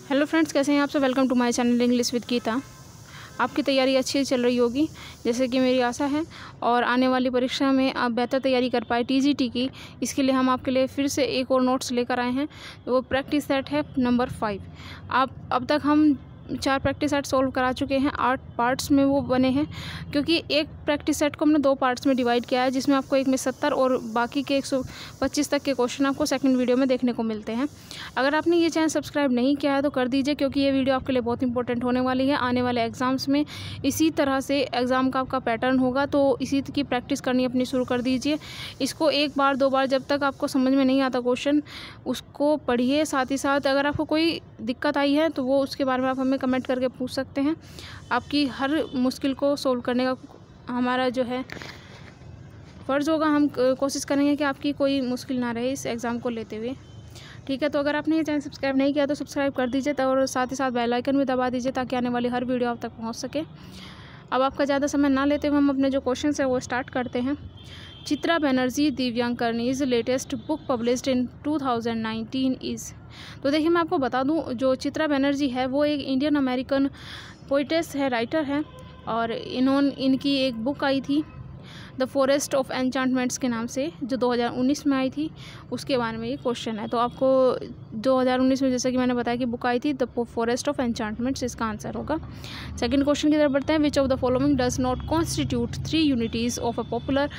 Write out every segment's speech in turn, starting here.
Hello friends, कैसे हैं आप सब। Welcome to my channel English with Geeta. आपकी तैयारी अच्छी चल रही होगी जैसे कि मेरी आशा है, और आने वाली परीक्षा में आप बेहतर तैयारी कर पाए टीजीटी की। इसके लिए हम आपके लिए फिर से एक और नोट्स लेकर आए हैं। वो प्रैक्टिस सेट है नंबर 5। अब तक हम 4 प्रैक्टिस सेट सोल्व करा चुके हैं। 8 पार्ट्स में वो बने हैं, क्योंकि एक प्रैक्टिस सेट को हमने 2 पार्ट्स में डिवाइड किया है, जिसमें आपको एक में 70 और बाकी के 125 तक के क्वेश्चन आपको सेकंड वीडियो में देखने को मिलते हैं। अगर आपने ये चैनल सब्सक्राइब नहीं किया है तो कर दीजिए, क्योंकि ये वीडियो आपके लिए बहुत इंपॉर्टेंट होने वाली है। आने वाले एग्जाम्स में इसी तरह से एग्ज़ाम का आपका पैटर्न होगा, तो इसी की प्रैक्टिस करनी अपनी शुरू कर दीजिए। इसको 1 बार 2 बार जब तक आपको समझ में नहीं आता क्वेश्चन, उसको पढ़िए। साथ ही साथ अगर आपको कोई दिक्कत आई है तो वो उसके बारे में आप हमें कमेंट करके पूछ सकते हैं। आपकी हर मुश्किल को सोल्व करने का हमारा जो है फ़र्ज़ होगा। हम कोशिश करेंगे कि आपकी कोई मुश्किल ना रहे इस एग्ज़ाम को लेते हुए। ठीक है, तो अगर आपने ये चैनल सब्सक्राइब नहीं किया तो सब्सक्राइब कर दीजिए, और साथ ही साथ बेल आइकन भी दबा दीजिए, ताकि आने वाली हर वीडियो आप तक पहुंच सके। अब आपका ज़्यादा समय ना लेते हुए हम अपने जो क्वेश्चन है वो स्टार्ट करते हैं। Chitra Banerjee Divakaruni's latest book published in 2019 is. तो देखिए, मैं आपको बता दूं, जो चित्रा बनर्जी है वो एक इंडियन अमेरिकन पोइटेस है, राइटर है, और इनकी एक बुक आई थी द फॉरेस्ट ऑफ एन्चांटमेंट्स के नाम से, जो 2019 में आई थी। उसके बारे में ये क्वेश्चन है। तो आपको 2019 में, जैसा कि मैंने बताया कि बुक आई थी द फॉरेस्ट ऑफ एन्चांटमेंट्स, इसका आंसर होगा। सेकंड क्वेश्चन की तरफ बढ़ते हैं। विच of the following does not constitute 3 unities of a popular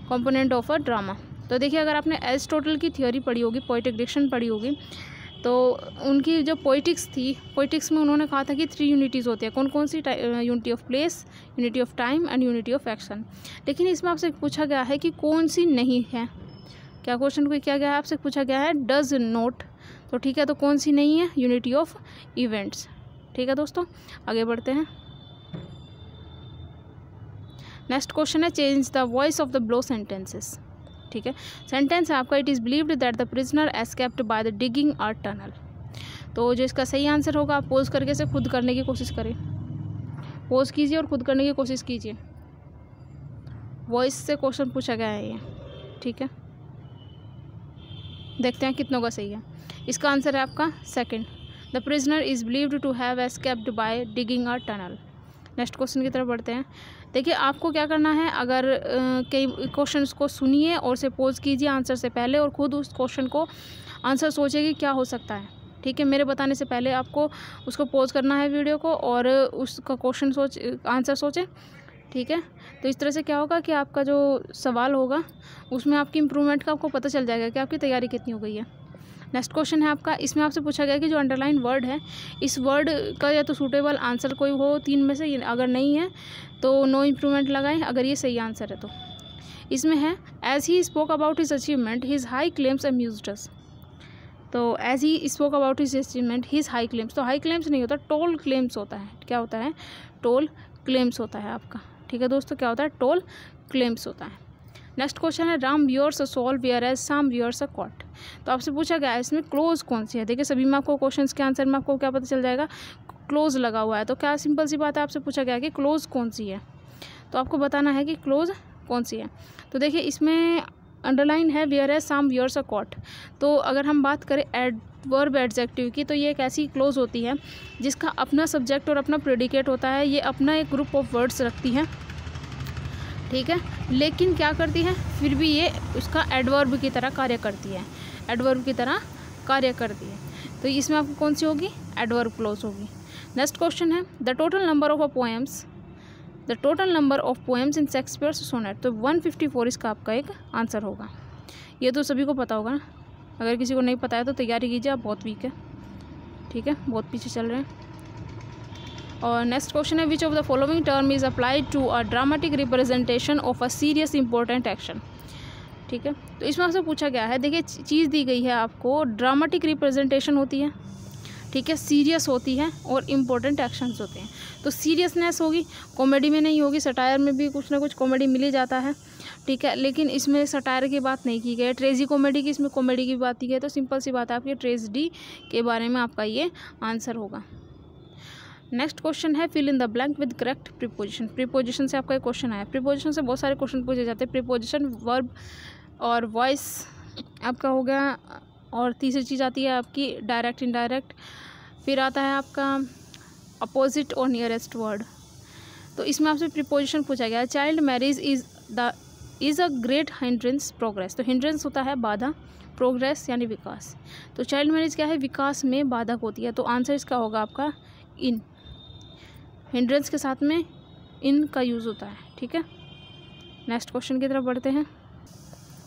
component of a drama. तो देखिए, अगर आपने एरिस्टोटल की थ्योरी पढ़ी होगी, पोइटिक डिक्शन पढ़ी होगी, तो उनकी जो पोइटिक्स थी, पोइटिक्स में उन्होंने कहा था कि 3 यूनिटीज़ होती है। कौन कौन सी? Unity of place, unity of time and unity of action. लेकिन इसमें आपसे पूछा गया है कि कौन सी नहीं है। क्या क्वेश्चन को किया गया है? आपसे पूछा गया है डज नॉट। तो ठीक है, तो कौन सी नहीं है? Unity of events. ठीक है दोस्तों, आगे बढ़ते हैं। नेक्स्ट क्वेश्चन है change the voice of the blow sentences. ठीक है, सेंटेंस है आपका it is believed that the prisoner escaped by the digging a tunnel. तो जो इसका सही आंसर होगा, आप पोज करके से खुद करने की कोशिश करें। पोज कीजिए और खुद करने की कोशिश कीजिए। वॉइस से क्वेश्चन पूछा गया है ये। ठीक है, देखते हैं कितनों का सही है। इसका आंसर है आपका second, the prisoner is believed to have escaped by digging a tunnel. Next question की तरफ बढ़ते हैं। देखिए, आपको क्या करना है, अगर कई क्वेश्चंस को सुनिए और उसे पोज कीजिए आंसर से पहले, और ख़ुद उस क्वेश्चन को आंसर सोचिए कि क्या हो सकता है। ठीक है, मेरे बताने से पहले आपको उसको पोज करना है वीडियो को, और उसका क्वेश्चन आंसर सोचें। ठीक है, तो इस तरह से क्या होगा कि आपका जो सवाल होगा उसमें आपकी इम्प्रूवमेंट का आपको पता चल जाएगा कि आपकी तैयारी कितनी हो गई है। नेक्स्ट क्वेश्चन है आपका, इसमें आपसे पूछा गया कि जो अंडरलाइन वर्ड है, इस वर्ड का या तो सूटेबल आंसर कोई हो 3 में से, अगर नहीं है तो नो इम्प्रूवमेंट लगाएं, अगर ये सही आंसर है तो। इसमें है as he spoke about his achievement his high claims amused us. तो as he spoke about his achievement his high claims, तो हाई क्लेम्स नहीं होता, टोल क्लेम्स होता है। क्या होता है? टोल क्लेम्स होता है आपका। ठीक है दोस्तों, क्या होता है? टोल क्लेम्स होता है। नेक्स्ट क्वेश्चन है Ram wears a shawl whereas Sam wears a coat. तो आपसे पूछा गया है इसमें क्लोज कौन सी है। देखिए, सभी में आपको क्वेश्चंस के आंसर में आपको क्या पता चल जाएगा, क्लोज लगा हुआ है। तो क्या सिंपल सी बात है, आपसे पूछा गया है कि क्लोज कौन सी है, तो आपको बताना है कि क्लोज कौन सी है। तो देखिए, इसमें अंडरलाइन है where as Sam wears a coat. तो अगर हम बात करें एडवर्ब एडजेक्टिव की, तो ये एक ऐसी क्लोज होती है जिसका अपना सब्जेक्ट और अपना प्रेडिकेट होता है। ये अपना एक ग्रुप ऑफ वर्ड्स रखती है। ठीक है, लेकिन क्या करती है, फिर भी ये उसका एडवर्ब की तरह कार्य करती है। एडवर्ब की तरह कार्य करती है, तो इसमें आपको कौन सी होगी? एडवर्ब क्लोज होगी। नेक्स्ट क्वेश्चन है the total number of poems in Shakespeare's sonnet. तो 154 इसका आपका एक आंसर होगा। ये तो सभी को पता होगा ना, अगर किसी को नहीं पता है तो तैयारी कीजिए, आप बहुत वीक है। ठीक है, बहुत पीछे चल रहे हैं। और नेक्स्ट क्वेश्चन है which of the following term is applied to a dramatic representation of a serious important action. ठीक है, तो इसमें आपसे पूछा गया है, देखिए चीज़ दी गई है आपको, ड्रामेटिक रिप्रेजेंटेशन होती है, ठीक है, सीरियस होती है, और इम्पोर्टेंट एक्शंस होते हैं। तो सीरियसनेस होगी, कॉमेडी में नहीं होगी। सटायर में भी कुछ ना कुछ कॉमेडी मिल ही जाता है। ठीक है, लेकिन इसमें सटायर की बात नहीं की गई है, ट्रेजी कॉमेडी की, इसमें कॉमेडी की बात की गई है। तो सिंपल सी बात है, आपकी ट्रेजिडी के बारे में आपका ये आंसर होगा। नेक्स्ट क्वेश्चन है fill in the blank with correct preposition. Preposition से आपका एक क्वेश्चन आया। प्रीपोजिशन से बहुत सारे क्वेश्चन पूछे जाते हैं। प्रीपोजिशन, वर्ब और वॉइस आपका हो गया, और तीसरी चीज़ आती है आपकी डायरेक्ट इनडायरेक्ट फिर आता है आपका अपोजिट और नियरेस्ट वर्ड। तो इसमें आपसे प्रीपोजिशन पूछा गया है। Child marriage is a great hindrance progress. तो हिंड्रेंस होता है बाधा, प्रोग्रेस यानी विकास। तो चाइल्ड मैरिज क्या है, विकास में बाधक होती है। तो आंसर इसका होगा आपका इन। हिंड्रेंस के साथ में इन का यूज़ होता है, ठीक है। नेक्स्ट क्वेश्चन की तरफ बढ़ते हैं।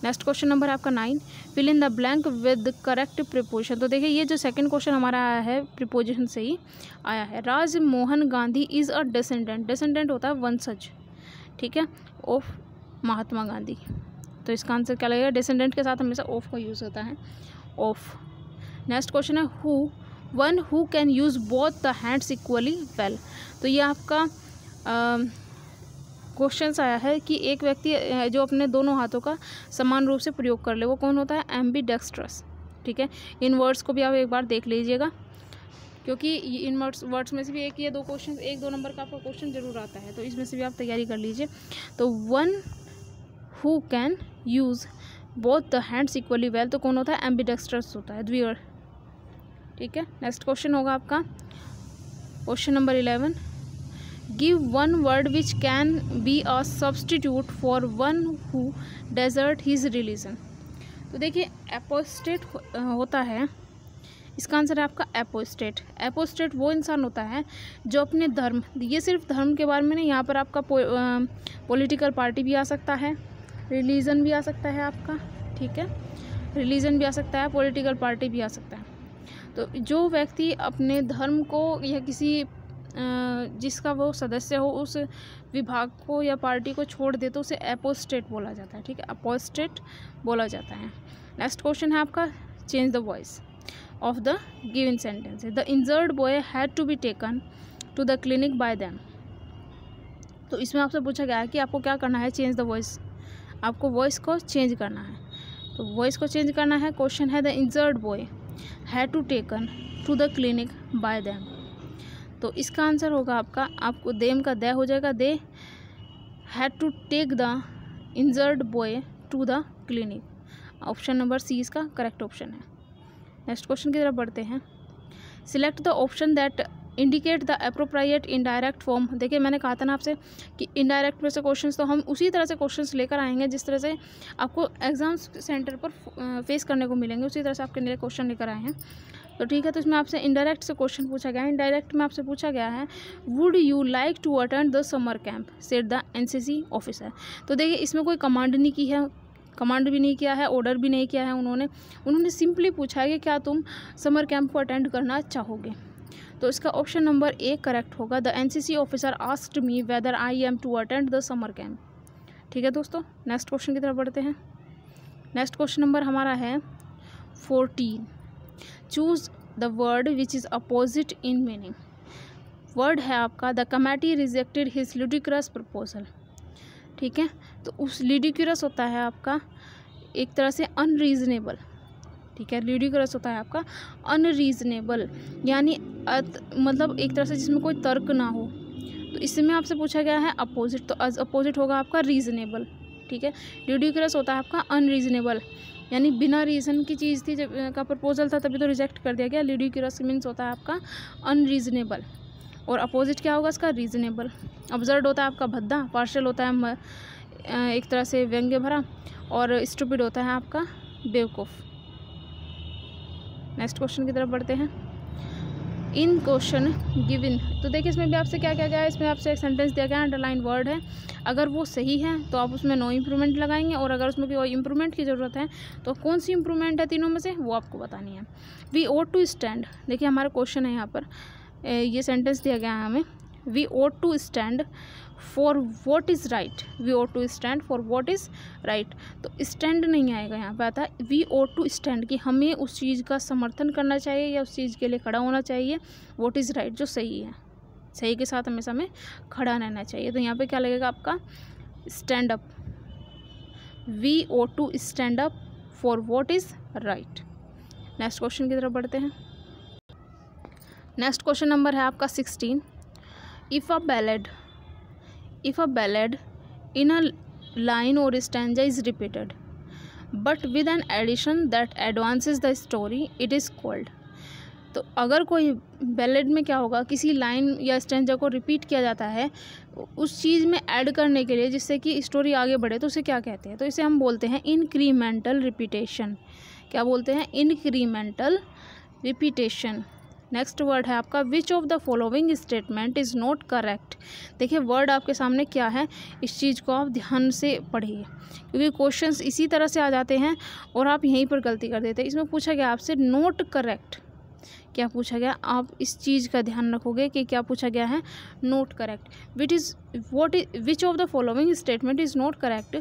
नेक्स्ट क्वेश्चन नंबर है आपका 9, fill in the blank with correct preposition. तो देखिए ये जो सेकंड क्वेश्चन हमारा आया है प्रीपोजिशन से ही आया है। Raj Mohan Gandhi is a descendant. Descendant होता है वंशज, ठीक है, ऑफ महात्मा गांधी। तो इसका आंसर क्या लगेगा, डिसेंडेंट के साथ हमेशा ऑफ का यूज़ होता है, ऑफ। नेक्स्ट क्वेश्चन है one who can use both the hands equally well. तो ये आपका क्वेश्चन आया है कि एक व्यक्ति जो अपने दोनों हाथों का समान रूप से प्रयोग कर ले, वो कौन होता है, एम्बीडेक्स्ट्रस, ठीक है। इन वर्ड्स को भी आप एक बार देख लीजिएगा, क्योंकि इन वर्ड्स में से भी एक या दो क्वेश्चन, 1-2 नंबर का आपका क्वेश्चन जरूर आता है, तो इसमें से भी आप तैयारी कर लीजिए। तो one who can use both the hands equally well, तो कौन होता है, एम्बीडेक्स्ट्रस होता है, द्विअर्ड, ठीक है। नेक्स्ट क्वेश्चन होगा आपका question number 11, give one word which can be a substitute for one who desert his religion. तो देखिए एपोस्टेट होता है, इसका आंसर है आपका एपोस्टेट। एपोस्टेट वो इंसान होता है जो अपने धर्म, ये सिर्फ धर्म के बारे में नहीं, यहाँ पर आपका पॉलिटिकल पार्टी भी आ सकता है, रिलीजन भी आ सकता है आपका, ठीक है, रिलीजन भी आ सकता है, पॉलिटिकल पार्टी भी आ सकता है। तो जो व्यक्ति अपने धर्म को या किसी जिसका वो सदस्य हो उस विभाग को या पार्टी को छोड़ दे तो उसे एपोस्टेट बोला जाता है, ठीक है, अपोस्टेट बोला जाता है। नेक्स्ट क्वेश्चन है आपका change the voice of the given sentence. The injured boy had to be taken to the clinic by them. तो इसमें आपसे पूछा गया है कि आपको क्या करना है, चेंज द वॉइस, आपको वॉइस को चेंज करना है। तो वॉइस को चेंज करना है। क्वेश्चन है the injured boy had to taken to the clinic by them. तो इसका आंसर होगा आपको देम का दे हो जाएगा, they had to take the injured boy to the clinic. Option number C इसका करेक्ट ऑप्शन है। नेक्स्ट क्वेश्चन की तरफ बढ़ते हैं। Select the option that indicate the appropriate indirect form. देखिए मैंने कहा था ना आपसे कि इनडायरेक्ट में से क्वेश्चंस तो हम उसी तरह से क्वेश्चंस लेकर आएंगे जिस तरह से आपको एग्जाम सेंटर पर फेस करने को मिलेंगे, उसी तरह से आपके लिए क्वेश्चन लेकर आए हैं। तो ठीक है, तो इसमें आपसे इनडायरेक्ट से क्वेश्चन पूछा गया है। इनडायरेक्ट में आपसे पूछा गया है would you like to attend the summer camp said the NCC officer. तो देखिए इसमें कोई कमांड नहीं की है, कमांड भी नहीं किया है, ऑर्डर भी नहीं किया है उन्होंने सिंपली पूछा है कि क्या तुम समर कैंप को अटेंड करना चाहोगे। तो इसका ऑप्शन नंबर ए करेक्ट होगा। The NCC officer asked me whether I am to attend the summer camp. ठीक है दोस्तों, नेक्स्ट क्वेश्चन की तरफ बढ़ते हैं। नेक्स्ट क्वेश्चन नंबर हमारा है 14। Choose the word which is opposite in meaning. Word है आपका the committee rejected his ludicrous proposal. ठीक है, तो उस लुडिक्रस होता है आपका एक तरह से अनरीजनेबल। ठीक है, लुडिक्रस होता है आपका अनरीजनेबल, यानी मतलब एक तरह से जिसमें कोई तर्क ना हो। तो इसमें आपसे पूछा गया है अपोजिट, तो अपोजिट होगा आपका रीजनेबल। ठीक है, लुडिक्रस होता है आपका अनरीजनेबल, यानी बिना रीज़न की चीज़ थी जब का प्रपोजल था तभी तो रिजेक्ट कर दिया गया। लुडिक्रस मीन्स होता है आपका अनरीजनेबल, और अपोजिट क्या होगा इसका, रीजनेबल। अब्सर्ड होता है आपका भद्दा, पार्शियल होता है एक तरह से व्यंग्य भरा, और स्टूपिड होता है आपका बेवकूफ़। नेक्स्ट क्वेश्चन की तरफ बढ़ते हैं। इन क्वेश्चन गिवन, तो देखिए इसमें भी आपसे क्या क्या गया है, इसमें आपसे एक सेंटेंस दिया गया, अंडरलाइन वर्ड है। अगर वो सही है तो आप उसमें नो इम्प्रूवमेंट लगाएंगे, और अगर उसमें कोई इम्प्रूवमेंट की ज़रूरत है तो कौन सी इम्प्रूवमेंट है तीनों में से वो आपको बतानी है। वी ओट टू स्टैंड, देखिए हमारा क्वेश्चन है यहाँ पर, ये सेंटेंस दिया गया है हमें, we ought to stand for what is right. We ought to stand for what is right, तो स्टैंड नहीं आएगा यहाँ पे, आता है वी ओट टू स्टैंड, कि हमें उस चीज़ का समर्थन करना चाहिए या उस चीज़ के लिए खड़ा होना चाहिए। वॉट इज़ राइट जो सही है, सही के साथ हमेशा हमें खड़ा रहना चाहिए। तो यहाँ पे क्या लगेगा आपका, stand up. We ought to stand up for what is right. Next question की तरफ बढ़ते हैं। नेक्स्ट क्वेश्चन नंबर है आपका 16। If a ballad in a line or stanza is repeated, but with an addition that advances the story, it is called। तो अगर कोई ballad में क्या होगा, किसी लाइन या स्टैंजा को रिपीट किया जाता है उस चीज़ में ऐड करने के लिए, जिससे कि स्टोरी आगे बढ़े, तो उसे क्या कहते हैं? तो इसे हम बोलते हैं इंक्रीमेंटल रिपीटेशन। क्या बोलते हैं? Incremental repetition. नेक्स्ट वर्ड है आपका विच of the following statement is not correct. देखिए वर्ड आपके सामने क्या है, इस चीज़ को आप ध्यान से पढ़िए, क्योंकि क्वेश्चंस इसी तरह से आ जाते हैं और आप यहीं पर गलती कर देते हैं। इसमें पूछा गया आपसे नॉट करेक्ट, क्या पूछा गया, आप इस चीज़ का ध्यान रखोगे कि क्या पूछा गया है, not correct. Which of the following statement is not correct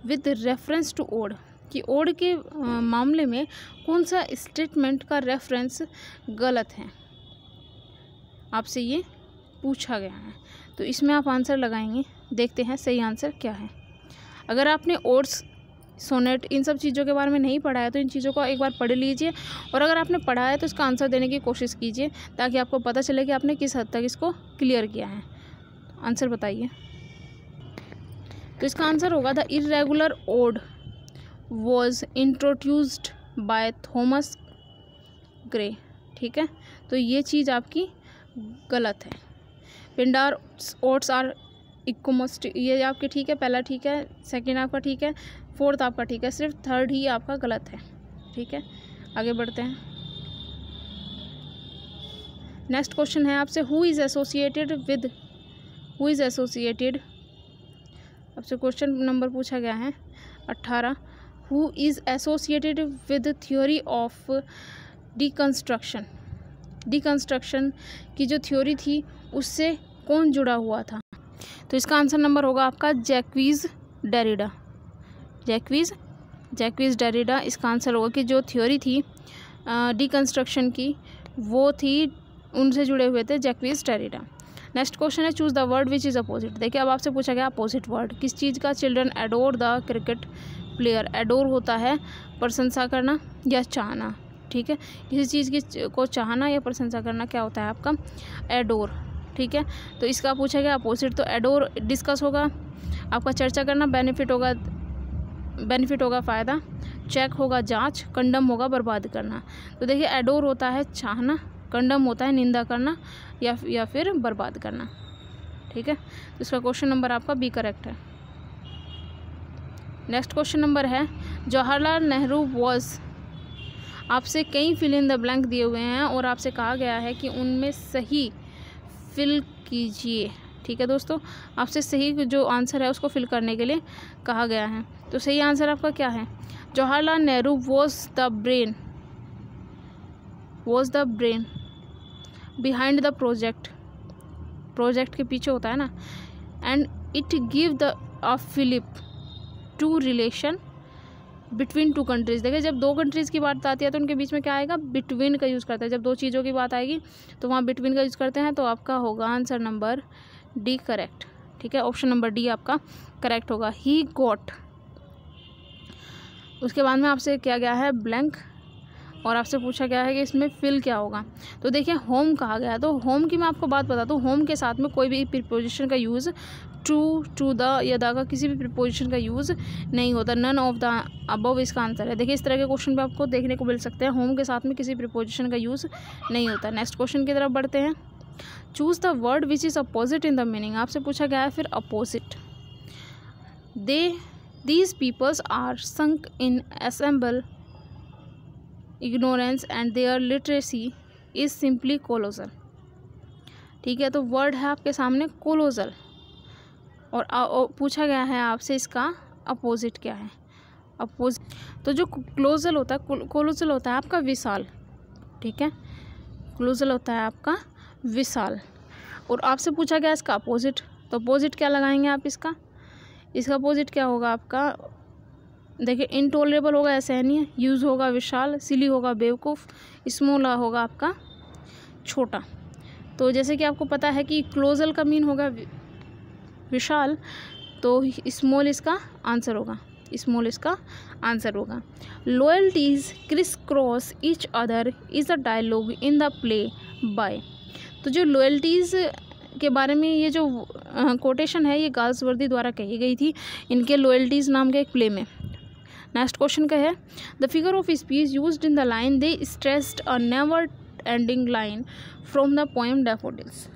with reference to ode, कि ओड के मामले में कौन सा स्टेटमेंट का रेफरेंस गलत है, आपसे ये पूछा गया है। तो इसमें आप आंसर लगाएंगे, देखते हैं सही आंसर क्या है। अगर आपने ओड्स, सोनेट, इन सब चीज़ों के बारे में नहीं पढ़ा है तो इन चीज़ों को एक बार पढ़ लीजिए, और अगर आपने पढ़ा है तो इसका आंसर देने की कोशिश कीजिए, ताकि आपको पता चले कि आपने किस हद तक इसको क्लियर किया है। आंसर बताइए। तो इसका आंसर होगा the irregular ode was introduced by Thomas Gray. ठीक है, तो ये चीज़ आपकी गलत है। पिंडार ओड्स आर इक्वमस्ट, ये आपके ठीक है, पहला ठीक है, सेकंड आपका ठीक है, फोर्थ आपका ठीक है, सिर्फ थर्ड ही आपका गलत है। ठीक है, आगे बढ़ते हैं। नेक्स्ट क्वेश्चन है आपसे who is associated with, who is associated, आपसे क्वेश्चन नंबर पूछा गया है 18, who is associated with theory of deconstruction. Deconstruction की जो थ्योरी थी उससे कौन जुड़ा हुआ था? तो इसका आंसर नंबर होगा आपका जैक्वीज़ डेरिडा। जैक्वीज़ डेरिडा इसका आंसर होगा कि जो थ्योरी थी डिकंस्ट्रक्शन की वो थी, उनसे जुड़े हुए थे जैक्वीज़ डेरिडा। नेक्स्ट क्वेश्चन है choose the word which is opposite. देखिए अब आपसे पूछा गया अपोजिट वर्ड किस चीज़ का। Children adore the cricket player. Adore होता है प्रशंसा करना या चाहना। ठीक है, किसी चीज़ की को चाहना या प्रशंसा करना क्या होता है आपका, एडोर। ठीक है, तो इसका पूछा गया अपोजिट, तो एडोर डिस्कस होगा आपका चर्चा करना, बेनिफिट होगा फ़ायदा, चेक होगा जांच, कंडम होगा बर्बाद करना। तो देखिए एडोर होता है चाहना, कंडम होता है निंदा करना या फिर बर्बाद करना। ठीक है, तो इसका क्वेश्चन नंबर आपका बी करेक्ट है। नेक्स्ट क्वेश्चन नंबर है जवाहरलाल नेहरू वॉज, आपसे कई फिल इन द ब्लैंक दिए हुए हैं और आपसे कहा गया है कि उनमें सही फिल कीजिए। ठीक है दोस्तों, आपसे सही जो आंसर है उसको फिल करने के लिए कहा गया है। तो सही आंसर आपका क्या है, Jawaharlal Nehru was the brain behind the project के पीछे होता है ना, and it give the a fillip to relation between two countries. देखिए जब दो कंट्रीज़ की बात आती है तो उनके बीच में क्या आएगा, बिटवीन का यूज़ करते हैं। जब दो चीज़ों की बात आएगी तो वहाँ बिटवीन का यूज़ करते हैं, तो आपका होगा आंसर नंबर डी करेक्ट। ठीक है, ऑप्शन नंबर डी आपका करेक्ट होगा, ही गॉट। उसके बाद में आपसे किया गया है ब्लैंक और आपसे पूछा गया है कि इसमें फिल क्या होगा। तो देखिए होम कहा गया है, तो होम की मैं आपको बात बता दूँ, होम के साथ में कोई भी प्रीपोजिशन का यूज़ टू द या द का किसी भी प्रीपोजिशन का यूज़ नहीं होता। नन ऑफ द अबव इसका आंसर है। देखिए इस तरह के क्वेश्चन पे आपको देखने को मिल सकते हैं, होम के साथ में किसी प्रीपोजिशन का यूज़ नहीं होता। नेक्स्ट क्वेश्चन की तरफ बढ़ते हैं। Choose the word which is opposite in the meaning. आपसे पूछा गया है फिर opposite. These peoples are sunk in assemble ignorance and their literacy is simply colossal। ठीक है, तो वर्ड है आपके सामने कोलोजल और पूछा गया है आपसे इसका अपोजिट क्या है। अपोजिट तो जो कोलोजल होता है, कोलोजल होता है आपका विशाल। ठीक है, कोलोजल होता है आपका विशाल और आपसे पूछा गया इसका अपोजिट, तो अपोजिट क्या लगाएंगे आप इसका अपोजिट क्या होगा आपका। देखिए इनटॉलरेबल होगा असहनीय, यूज़ होगा विशाल, सिली होगा बेवकूफ़, स्मॉल होगा आपका छोटा। तो जैसे कि आपको पता है कि क्लोजल का मीन होगा विशाल, तो स्मॉल इसका आंसर होगा। Loyalties criss cross each other is a dialogue in the play by. तो जो लॉयल्टीज़ के बारे में ये जो कोटेशन है ये गाल्सवर्दी द्वारा कही गई थी इनके लॉयल्टीज़ नाम के एक प्ले में। नेक्स्ट क्वेश्चन का है the figure of speech used in the line they stressed a never ending line from the poem daffodils.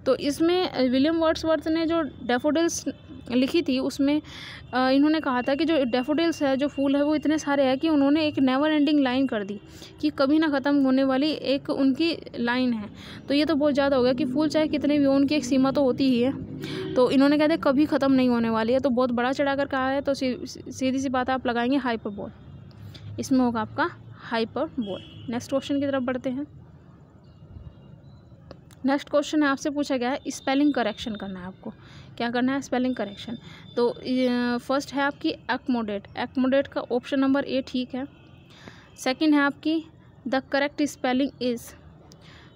तो इसमें विलियम वर्ड्सवर्थ ने जो डैफोडिल्स लिखी थी उसमें इन्होंने कहा था कि जो डैफोडिल्स है, जो फूल है, वो इतने सारे हैं कि उन्होंने एक नेवर एंडिंग लाइन कर दी, कि कभी ना ख़त्म होने वाली एक उनकी लाइन है। तो ये तो बहुत ज़्यादा हो गया कि फूल चाहे कितने भी हो, उनकी एक सीमा तो होती ही है। तो इन्होंने कहते कभी ख़त्म नहीं होने वाली है, तो बहुत बड़ा चढ़ा कर कहा है। तो सीधी सी बात आप लगाएंगे हाइपरबोल, इसमें होगा आपका हाइपरबोल। नेक्स्ट क्वेश्चन की तरफ बढ़ते हैं। नेक्स्ट क्वेश्चन है, आपसे पूछा गया है स्पेलिंग करेक्शन करना है आपको। क्या करना है? Spelling correction. तो फर्स्ट है आपकी एक्मोडेट। एक्मोडेट का ऑप्शन नंबर ए ठीक है। सेकंड है आपकी द करेक्ट स्पेलिंग इज़।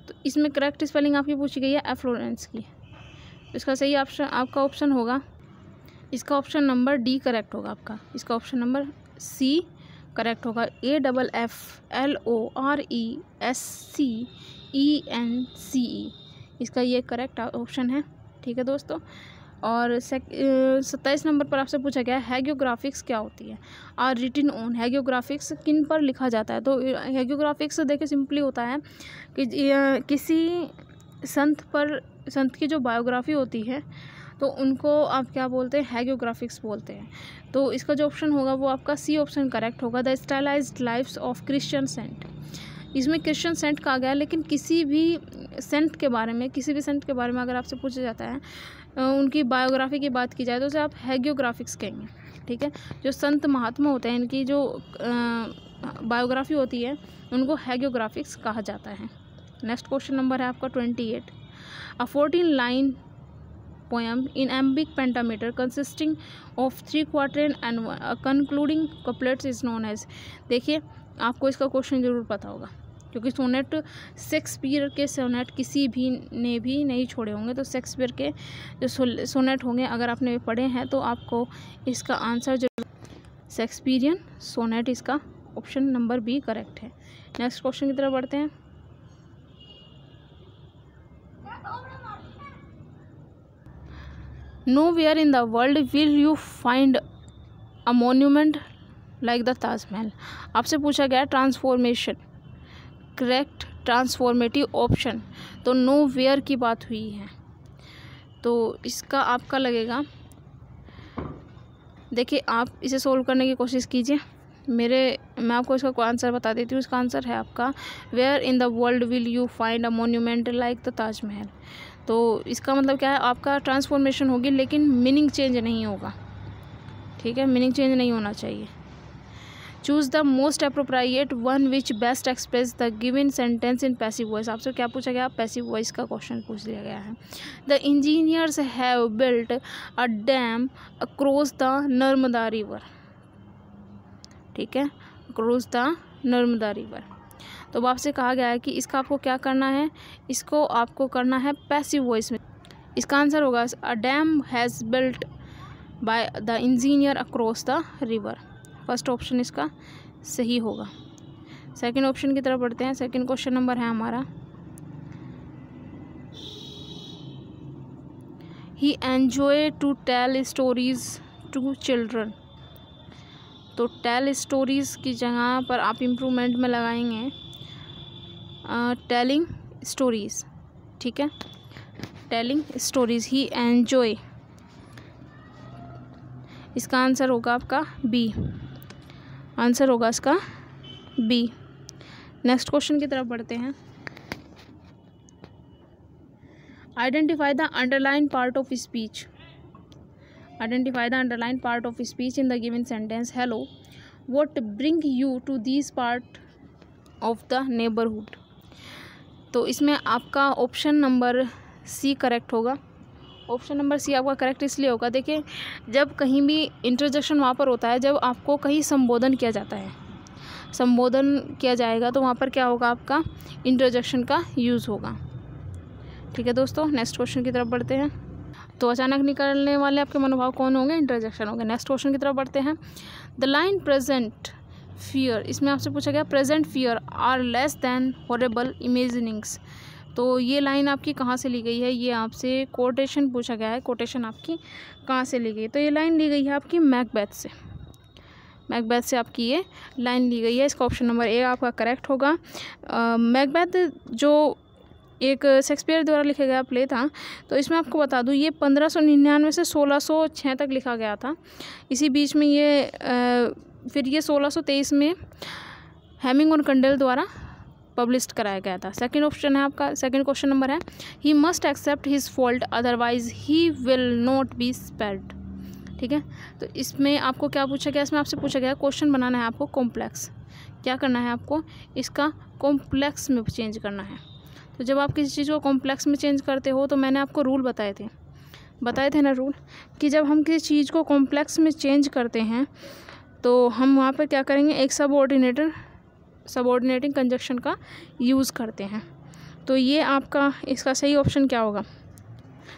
तो इसमें करेक्ट स्पेलिंग आपकी पूछी गई है एफ्लोरेंस की। इसका सही ऑप्शन आपका ऑप्शन होगा, इसका ऑप्शन नंबर डी करेक्ट होगा आपका। इसका ऑप्शन नंबर सी करेक्ट होगा। AFFLORESCENCE इसका ये करेक्ट ऑप्शन है। ठीक है दोस्तों। और 27 नंबर पर आपसे पूछा गया है हैगियोग्राफिक्स क्या होती है। Are रिटिन on. हैगियोग्राफिक्स किन पर लिखा जाता है? तो हैगियोग्राफिक्स देखिए सिंपली होता है कि किसी संत की जो बायोग्राफी होती है तो उनको आप क्या बोलते हैं? हैगियोग्राफिक्स बोलते हैं। तो इसका जो ऑप्शन होगा वो आपका सी ऑप्शन करेक्ट होगा। The stylized lives of Christian saint. इसमें क्रिश्चियन सेंट कहा गया है, लेकिन किसी भी सेंट के बारे में अगर आपसे पूछा जाता है, उनकी बायोग्राफी की बात की जाए तो उसे आप हैगियोग्राफिक्स कहेंगे। ठीक है। जो संत महात्मा होते हैं, इनकी जो बायोग्राफी होती है उनको हैगियोग्राफिक्स कहा जाता है। नेक्स्ट क्वेश्चन नंबर है आपका 28। अ 14 line poem in iambic pentameter consisting of 3 quatrain and concluding couplets is known as। देखिए आपको इसका क्वेश्चन ज़रूर पता होगा, क्योंकि सोनेट शेक्सपियर के सोनेट किसी भी ने भी नहीं छोड़े होंगे। तो शेक्सपियर के जो सोनेट होंगे अगर आपने पढ़े हैं तो आपको इसका आंसर जरूर शेक्सपियरियन सोनेट, इसका ऑप्शन नंबर बी करेक्ट है। नेक्स्ट क्वेश्चन की तरफ बढ़ते हैं। Nowhere in the world will you find a monument like the Taj Mahal. आपसे पूछा गया ट्रांसफॉर्मेशन, करेक्ट ट्रांसफॉर्मेटिव ऑप्शन। तो nowhere की बात हुई है, तो इसका आपका लगेगा। देखिए आप इसे सोल्व करने की कोशिश कीजिए। मैं आपको इसका आंसर बता देती हूँ। इसका आंसर है आपका where in the world will you find a monument like the Taj Mahal. तो इसका मतलब क्या है? आपका ट्रांसफॉर्मेशन होगी, लेकिन मीनिंग चेंज नहीं होगा। ठीक है, मीनिंग चेंज नहीं होना चाहिए। Choose the most appropriate one which best express the given sentence in passive voice. आपसे क्या पूछा गया? पैसिव वॉइस का क्वेश्चन पूछ लिया गया है। The engineers have built a dam across the Narmada river. ठीक है, अक्रॉस द नर्मदा रिवर। तो अब आपसे कहा गया है कि इसका आपको क्या करना है? इसको आपको करना है पैसिव वॉइस में। इसका आंसर होगा a dam has built by the engineer across the river. First option इसका सही होगा। सेकंड ऑप्शन की तरफ बढ़ते हैं। सेकंड क्वेश्चन नंबर है हमारा, he enjoy to tell stories to children. तो टेल स्टोरीज़ की जगह पर आप इम्प्रूवमेंट में लगाएंगे टेलिंग स्टोरीज़। ठीक है, टेलिंग स्टोरीज़। ही एन्जॉय, इसका आंसर होगा आपका बी। आंसर होगा इसका बी। नेक्स्ट क्वेश्चन की तरफ बढ़ते हैं। Identify the underline part of speech. Identify the underlined part of speech in the given sentence. Hello, what bring you to this part of the neighborhood? तो इसमें आपका option number C correct होगा। Option number सी आपका correct इसलिए होगा, देखिए जब कहीं भी इंटरजेक्शन वहाँ पर होता है, जब आपको कहीं संबोधन किया जाता है, संबोधन किया जाएगा तो वहाँ पर क्या होगा? आपका इंटरजेक्शन का यूज़ होगा। ठीक है दोस्तों, नेक्स्ट क्वेश्चन की तरफ बढ़ते हैं। तो अचानक निकलने वाले आपके मनोभाव कौन होंगे? इंटरजेक्शन होंगे। नेक्स्ट क्वेश्चन की तरफ बढ़ते हैं। द लाइन प्रेजेंट फियर, इसमें आपसे पूछा गया present fear are less than horrible imaginings. तो ये लाइन आपकी कहाँ से ली गई है? ये आपसे कोटेशन पूछा गया है, कोटेशन आपकी कहाँ से ली गई? तो ये लाइन ली गई है आपकी मैकबेथ से। मैकबेथ से आपकी ये लाइन ली गई है। इसका ऑप्शन नंबर ए आपका करेक्ट होगा। मैकबेथ जो एक शेक्सपियर द्वारा लिखा गया प्ले था, तो इसमें आपको बता दूँ ये 1599 से 1606 तक लिखा गया था। इसी बीच में ये फिर ये 1623 में हेमिंग और कंडेल द्वारा पब्लिश कराया गया था। सेकंड ऑप्शन है आपका, सेकंड क्वेश्चन नंबर है, he must accept his fault otherwise he will not be spared. ठीक है, तो इसमें आपको क्या पूछा गया, इसमें आपसे पूछा गया क्वेश्चन बनाना है आपको कॉम्प्लेक्स। क्या करना है आपको, इसका कॉम्प्लेक्स में चेंज करना है। तो जब आप किसी चीज़ को कॉम्प्लेक्स में चेंज करते हो तो मैंने आपको रूल बताए थे ना रूल, कि जब हम किसी चीज़ को कॉम्प्लेक्स में चेंज करते हैं तो हम वहाँ पर क्या करेंगे, एक सबऑर्डिनेटिंग कंजक्शन का यूज़ करते हैं। तो ये आपका इसका सही ऑप्शन क्या होगा,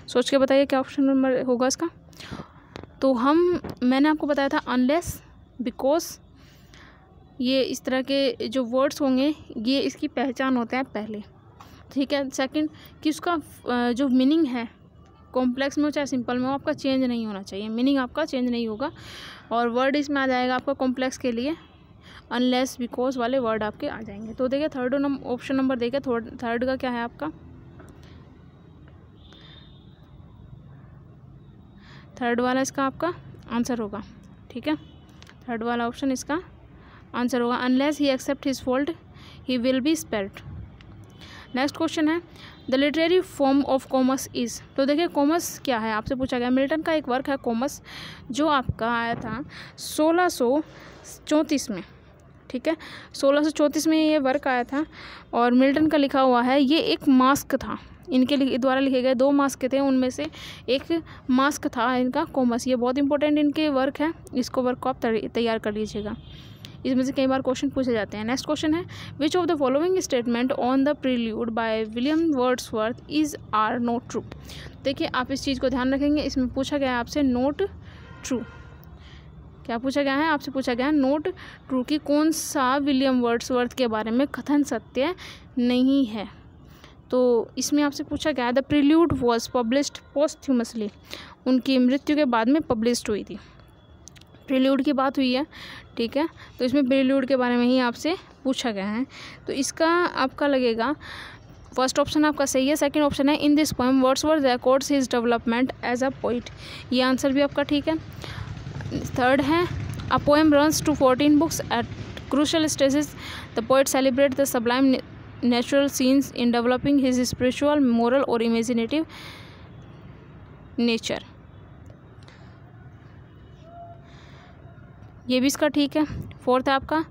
सोच के बताइए क्या ऑप्शन नंबर होगा इसका। तो मैंने आपको बताया था अनलेस, बिकॉज, ये इस तरह के जो वर्ड्स होंगे ये इसकी पहचान होते हैं पहले। ठीक है, सेकंड कि उसका जो मीनिंग है कॉम्प्लेक्स में हो चाहे सिंपल में हो, आपका चेंज नहीं होना चाहिए, मीनिंग आपका चेंज नहीं होगा। और वर्ड इसमें आ जाएगा आपका कॉम्प्लेक्स के लिए अनलेस बिकॉज वाले वर्ड आपके आ जाएंगे। तो देखिए थर्ड ऑप्शन नंबर देखिए, थर्ड का क्या है आपका, थर्ड वाला इसका आपका आंसर होगा। ठीक है, थर्ड वाला ऑप्शन इसका आंसर होगा, unless he accept his fault he will be spared. Next question है, the literary form of commerce is. तो देखिए कॉमर्स क्या है आपसे पूछा गया। मिल्टन का एक वर्क है कॉमर्स, जो आपका आया था 1634 में। ठीक है, 1634 में ये वर्क आया था और मिल्टन का लिखा हुआ है। ये एक मास्क था, इनके द्वारा लिखे गए 2 मास्क थे, उनमें से एक मास्क था इनका कॉमर्स। ये बहुत इंपॉर्टेंट इनके वर्क है, इसको वर्क को आप तैयार कर लीजिएगा, इसमें से कई बार क्वेश्चन पूछे जाते हैं। नेक्स्ट क्वेश्चन है, which of the following statement on the prelude by William Wordsworth is are not true. देखिए आप इस चीज़ को ध्यान रखेंगे, इसमें पूछा गया है आपसे नॉट ट्रू। क्या पूछा गया है आपसे, पूछा गया है नॉट ट्रू कि कौन सा विलियम वर्ड्सवर्थ के बारे में कथन सत्य नहीं है। तो इसमें आपसे पूछा गया है द प्रील्यूड वॉज पब्लिश्ड पोस्ट्यूमसली, उनकी मृत्यु के बाद में पब्लिश्ड हुई थी। प्रील्यूड की बात हुई है, ठीक है, तो इसमें प्रील्यूड के बारे में ही आपसे पूछा गया है। तो इसका आपका लगेगा फर्स्ट ऑप्शन आपका सही है। सेकंड ऑप्शन है, in this poem Wordsworth records his development as a poet, ये आंसर भी आपका ठीक है। थर्ड है, a poem runs to 14 books at crucial stages, the poet celebrate the sublime natural scenes in developing his spiritual, moral और imaginative nature, ये भी इसका ठीक है। फोर्थ है आपका,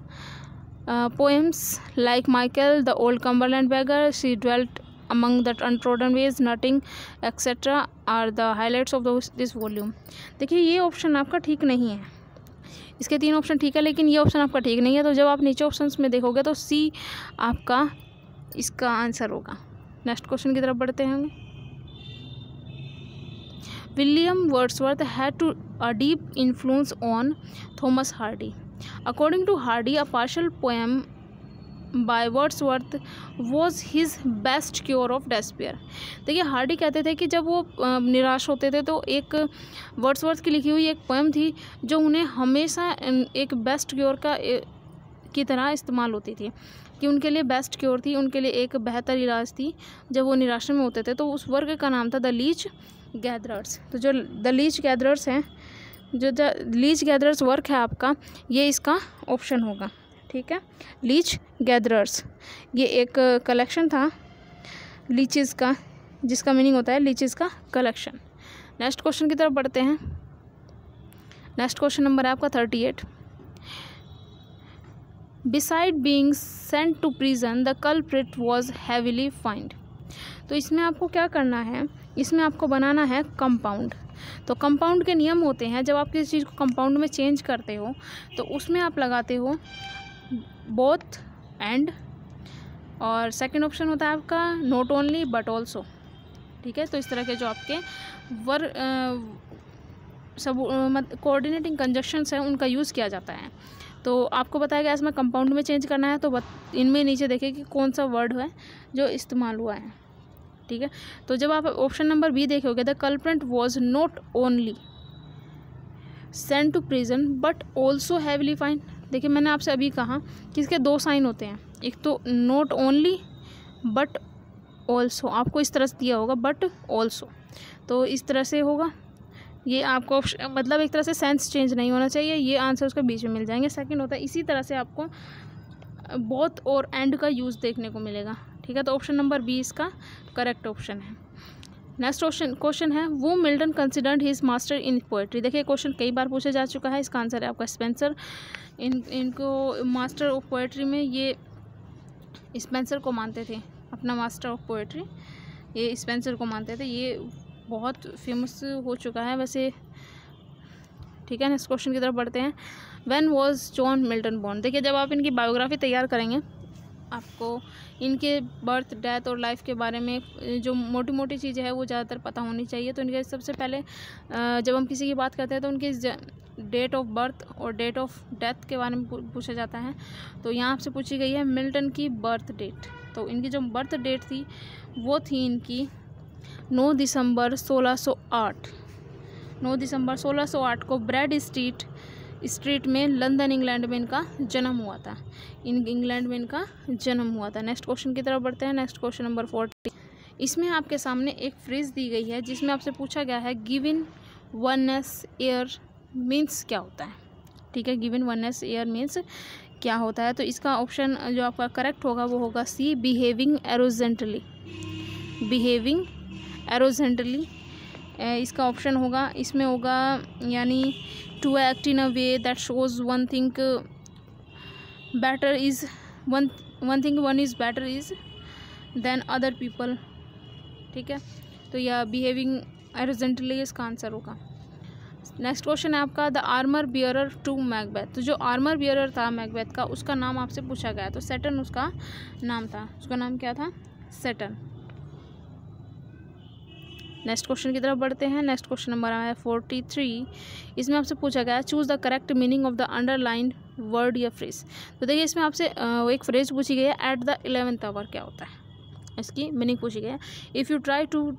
poems like Michael the old Cumberland beggar, she dwelt among the untrodden ways, nutting etcetera are the highlights of this volume. देखिए ये ऑप्शन आपका ठीक नहीं है, इसके 3 ऑप्शन ठीक है लेकिन ये ऑप्शन आपका ठीक नहीं है। तो जब आप नीचे ऑप्शंस में देखोगे तो सी आपका इसका आंसर होगा। नेक्स्ट क्वेश्चन की तरफ बढ़ते हैं। William Wordsworth had a deep influence on Thomas Hardy. According to Hardy, a partial poem by Wordsworth was his best cure of despair. देखिए हार्डी कहते थे कि जब वो निराश होते थे तो एक वर्ड्सवर्थ की लिखी हुई एक पोएम थी जो उन्हें हमेशा एक बेस्ट क्योर की तरह इस्तेमाल होती थी, कि उनके लिए बेस्ट क्योर थी, उनके लिए एक बेहतर इलाज थी जब वो निराशा में होते थे। तो उस वर्ग का नाम था द लीच गैदरर्स। तो जो द लीच गैदरर्स हैं, जो द लीच गैदरर्स वर्क है आपका, ये इसका ऑप्शन होगा। ठीक है, लीच गैदरर्स ये एक कलेक्शन था लीचेस का, जिसका मीनिंग होता है लीचेस का कलेक्शन। नेक्स्ट क्वेश्चन की तरफ बढ़ते हैं। नेक्स्ट क्वेश्चन नंबर है आपका 38। Beside being sent to prison the culprit was heavily fined. तो इसमें आपको क्या करना है, इसमें आपको बनाना है कंपाउंड। तो कंपाउंड के नियम होते हैं, जब आप किसी चीज़ को कंपाउंड में चेंज करते हो तो उसमें आप लगाते हो बोथ एंड, और सेकंड ऑप्शन होता है आपका नॉट ओनली बट ऑल्सो। ठीक है, तो इस तरह के जो आपके कोऑर्डिनेटिंग कंजक्शंस हैं उनका यूज़ किया जाता है। तो आपको बताया गया इसमें कंपाउंड में चेंज करना है, तो इनमें नीचे देखिए कि कौन सा वर्ड है जो इस्तेमाल हुआ है। ठीक है, तो जब आप ऑप्शन नंबर बी देखोगे the culprit was not only sent to prison but also heavily fine. देखिए मैंने आपसे अभी कहा कि इसके दो साइन होते हैं, एक तो नॉट ओनली बट ऑल्सो, आपको इस तरह से दिया होगा बट ऑल्सो, तो इस तरह से होगा ये आपको, मतलब एक तरह से सेंस चेंज नहीं होना चाहिए, ये आंसर उसके बीच में मिल जाएंगे। सेकंड होता है इसी तरह से आपको बोथ और एंड का यूज़ देखने को मिलेगा, ठीक है। तो ऑप्शन नंबर बी इसका करेक्ट ऑप्शन है। नेक्स्ट क्वेश्चन है वो Milton considered his master in poetry. देखिए क्वेश्चन कई बार पूछा जा चुका है, इसका आंसर है आपका स्पेंसर। इनको मास्टर ऑफ पोएट्री में ये स्पेंसर को मानते थे, अपना मास्टर ऑफ पोएट्री ये स्पेंसर को मानते थे, ये बहुत फेमस हो चुका है वैसे, ठीक है। नेक्स्ट क्वेश्चन की तरफ बढ़ते हैं। When was John Milton born. देखिए जब आप इनकी बायोग्राफी तैयार करेंगे आपको इनके बर्थ डेथ और लाइफ के बारे में जो मोटी मोटी चीज़ें हैं वो ज़्यादातर पता होनी चाहिए। तो इनके सबसे पहले जब हम किसी की बात करते हैं तो उनकी डेट ऑफ बर्थ और डेट ऑफ डेथ के बारे में पूछा जाता है। तो यहाँ आपसे पूछी गई है मिल्टन की बर्थ डेट। तो इनकी जो बर्थ डेट थी वो थी इनकी 9 दिसंबर 1608। 9 दिसंबर 1608 को ब्रैड स्ट्रीट में लंदन इंग्लैंड में इनका जन्म हुआ था। इंग्लैंड में इनका जन्म हुआ था। नेक्स्ट क्वेश्चन की तरफ बढ़ते हैं। Next question number 40। इसमें आपके सामने एक फ्रेज दी गई है जिसमें आपसे पूछा गया है गिवन वननेस एयर मीन्स क्या होता है, ठीक है। गिवन वननेस एयर मीन्स क्या होता है, तो इसका ऑप्शन जो आपका करेक्ट होगा वो होगा सी, बिहेविंग एरोजेंटली। बिहेविंग एरोजेंटली इसका ऑप्शन होगा, इसमें होगा यानी to act in a way that shows one thing better is one is better is than other people, ठीक है। तो यह बिहेविंग एरोजेंटली इसका आंसर होगा। नेक्स्ट क्वेश्चन है आपका the armour bearer to Macbeth. तो जो आर्मर बियरर था मैकबेथ का उसका नाम आपसे पूछा गया, तो सैटर्न उसका नाम था। उसका नाम क्या था? सैटर्न। नेक्स्ट क्वेश्चन की तरफ बढ़ते हैं। नेक्स्ट क्वेश्चन नंबर है 43। इसमें आपसे पूछा गया choose the correct meaning of the underlined word या फ्रेज। तो देखिए इसमें आपसे एक फ्रेज पूछी गई है एट द 11th आवर क्या होता है, इसकी मीनिंग पूछी गई है। If you try to